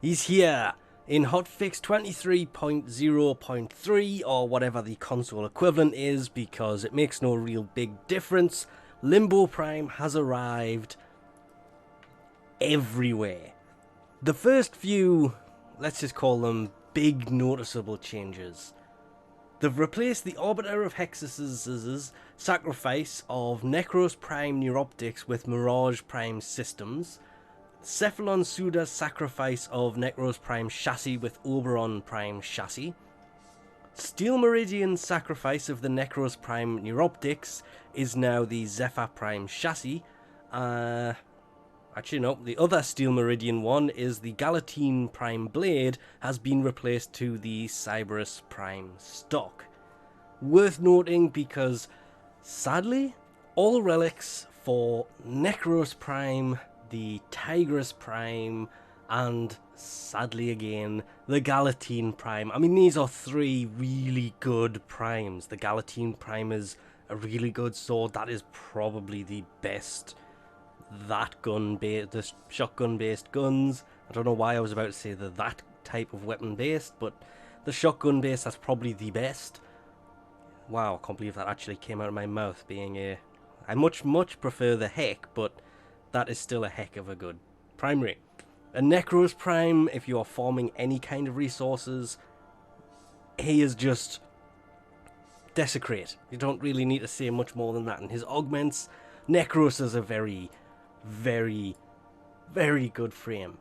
He's here in Hotfix 23.0.3 or whatever the console equivalent is, because it makes no real big difference. Limbo Prime has arrived everywhere. The first few, let's just call them big noticeable changes. They've replaced the Arbiter of Hexus's sacrifice of Necros Prime Neuroptics with Mirage Prime systems. Cephalon Suda's sacrifice of Necros Prime chassis with Oberon Prime chassis. Steel Meridian's sacrifice of the Necros Prime Neuroptics is now the Zephyr Prime chassis. Actually, no, the other Steel Meridian one is the Galatine Prime blade has been replaced to the Tigris Prime stock. Worth noting because, sadly, all relics for Necros Prime, the Tigris Prime, and sadly again, the Galatine Prime. I mean, these are three really good primes. The Galatine Prime is a really good sword. That is probably the best the shotgun based guns. I don't know why I was about to say that type of weapon based, but the shotgun based, that's probably the best. Wow, I can't believe that actually came out of my mouth, being I much prefer the heck, but that is still a heck of a good primary. A Necros Prime, if you are farming any kind of resources, he is just desecrate. You don't really need to say much more than that. And his augments, Necros is a very good frame.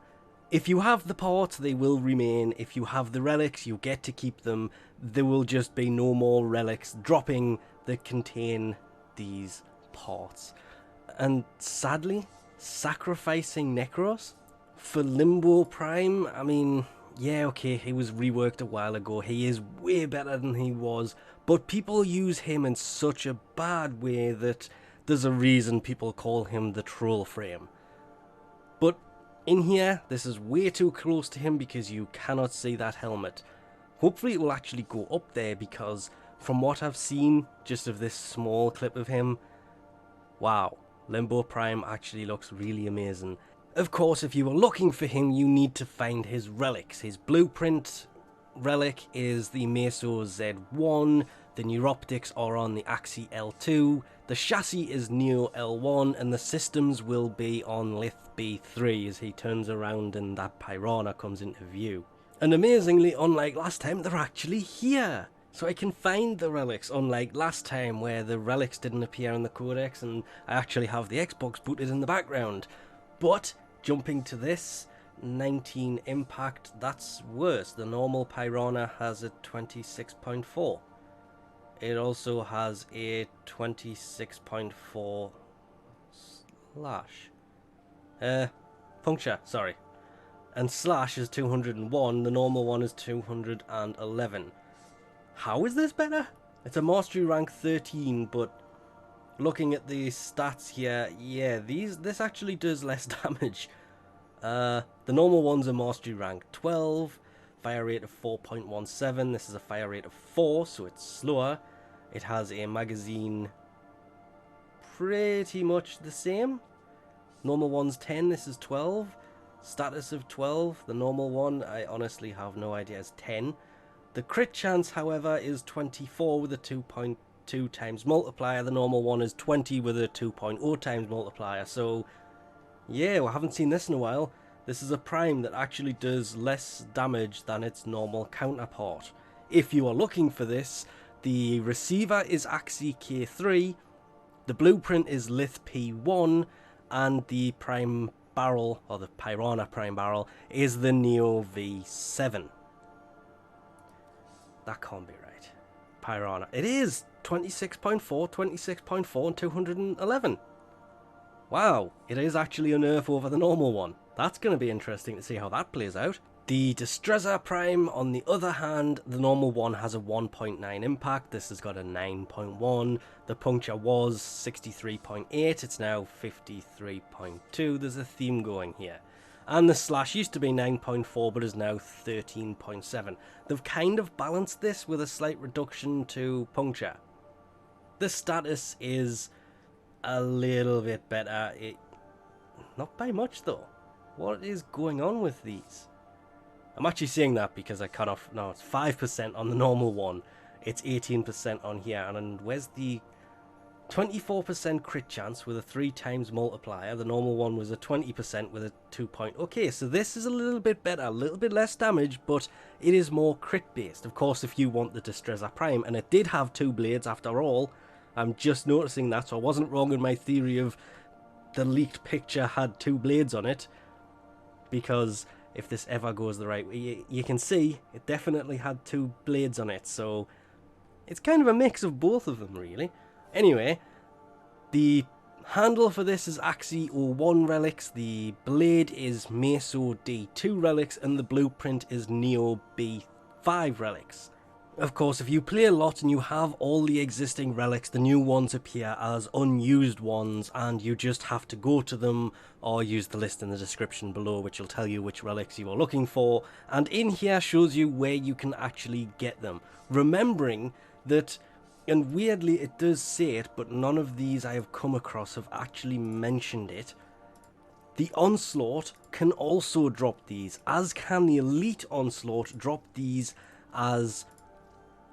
If you have the parts, they will remain. If you have the relics, you get to keep them. There will just be no more relics dropping that contain these parts. And sadly, sacrificing Necros for Limbo Prime, I mean, yeah, okay, he was reworked a while ago. He is way better than he was, but people use him in such a bad way that there's a reason people call him the troll frame. But in here, this is way too close to him because you cannot see that helmet. Hopefully it will actually go up there, because from what I've seen just of this small clip of him, wow, Limbo Prime actually looks really amazing. Of course, if you are looking for him, you need to find his relics. His blueprint relic is the Meso Z1, the Neuroptics are on the Axi L2, the chassis is Neo L1, and the systems will be on Lith B3 as he turns around and that Pyrana comes into view. And amazingly, unlike last time, they're actually here! So I can find the relics, unlike last time where the relics didn't appear in the codex and I actually have the Xbox booted in the background. But, jumping to this, 19 impact, that's worse. The normal Pyrana has a 26.4. It also has a 26.4 slash. Puncture, sorry. And slash is 201, the normal one is 211. How is this better? It's a mastery rank 13, but looking at the stats here, yeah, this actually does less damage. The normal one's a mastery rank 12, fire rate of 4.17. This is a fire rate of 4, so it's slower. It has a magazine pretty much the same. Normal one's 10, this is 12. Status of 12, the normal one, I honestly have no idea, is 10. The crit chance, however, is 24 with a 2.2 times multiplier. The normal one is 20 with a 2.0 times multiplier. So, yeah, we haven't seen this in a while. This is a prime that actually does less damage than its normal counterpart. If you are looking for this, the receiver is Axi K3, the blueprint is Lith P1, and the prime barrel, or the Pyrana Prime barrel, is the Neo V7. That can't be right. Pyrana. It is! 26.4, 26.4, and 211. Wow, it is actually a nerf over the normal one. That's going to be interesting to see how that plays out. The Destreza Prime, on the other hand, the normal one has a 1.9 impact. This has got a 9.1. The puncture was 63.8. It's now 53.2. There's a theme going here. And the slash used to be 9.4 but is now 13.7. They've kind of balanced this with a slight reduction to puncture. The status is a little bit better. Not by much though. What is going on with these? I'm actually saying that because I cut off, no, it's 5% on the normal one. It's 18% on here. And where's the 24% crit chance with a 3 times multiplier? The normal one was a 20% with a 2 point. Okay, so this is a little bit better, a little bit less damage, but it is more crit based. Of course, if you want the Destreza Prime, and it did have 2 blades after all, I'm just noticing that, so I wasn't wrong in my theory of the leaked picture had 2 blades on it, because if this ever goes the right way, you can see it definitely had 2 blades on it, so it's kind of a mix of both of them, really. Anyway, the handle for this is Axii 01 Relics, the blade is Meso D2 Relics, and the blueprint is Neo B5 Relics. Of course, if you play a lot and you have all the existing relics, the new ones appear as unused ones, and you just have to go to them or use the list in the description below, which will tell you which relics you are looking for, and in here shows you where you can actually get them. Remembering that, and weirdly it does say it, but none of these I have come across have actually mentioned it, the Onslaught can also drop these, as can the Elite Onslaught drop these as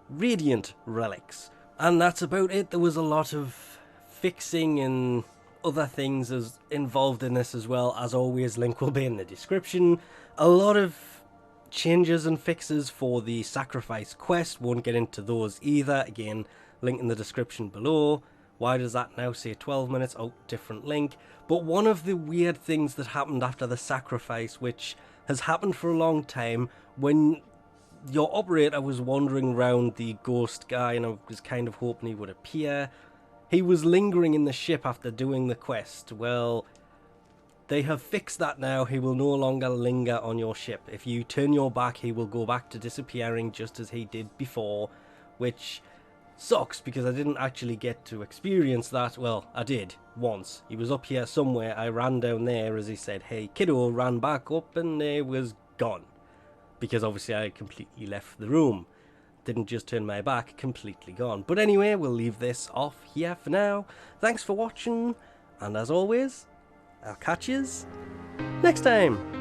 Radiant relics. And that's about it. There was a lot of fixing and other things as involved in this as well. As always, link will be in the description. A lot of changes and fixes for the sacrifice quest. Won't get into those either. Again, link in the description below. Why does that now say 12 minutes? Oh, different link. But one of the weird things that happened after the sacrifice, which has happened for a long time, when your operator was wandering around the ghost guy, and I was kind of hoping he would appear. He was lingering in the ship after doing the quest. Well, they have fixed that now. He will no longer linger on your ship. If you turn your back, he will go back to disappearing just as he did before, which sucks because I didn't actually get to experience that. Well, I did once. He was up here somewhere. I ran down there as he said, "Hey kiddo," ran back up, and he was gone. Because obviously I completely left the room. Didn't just turn my back, completely gone. But anyway, we'll leave this off here for now. Thanks for watching, and as always, I'll catch yous next time.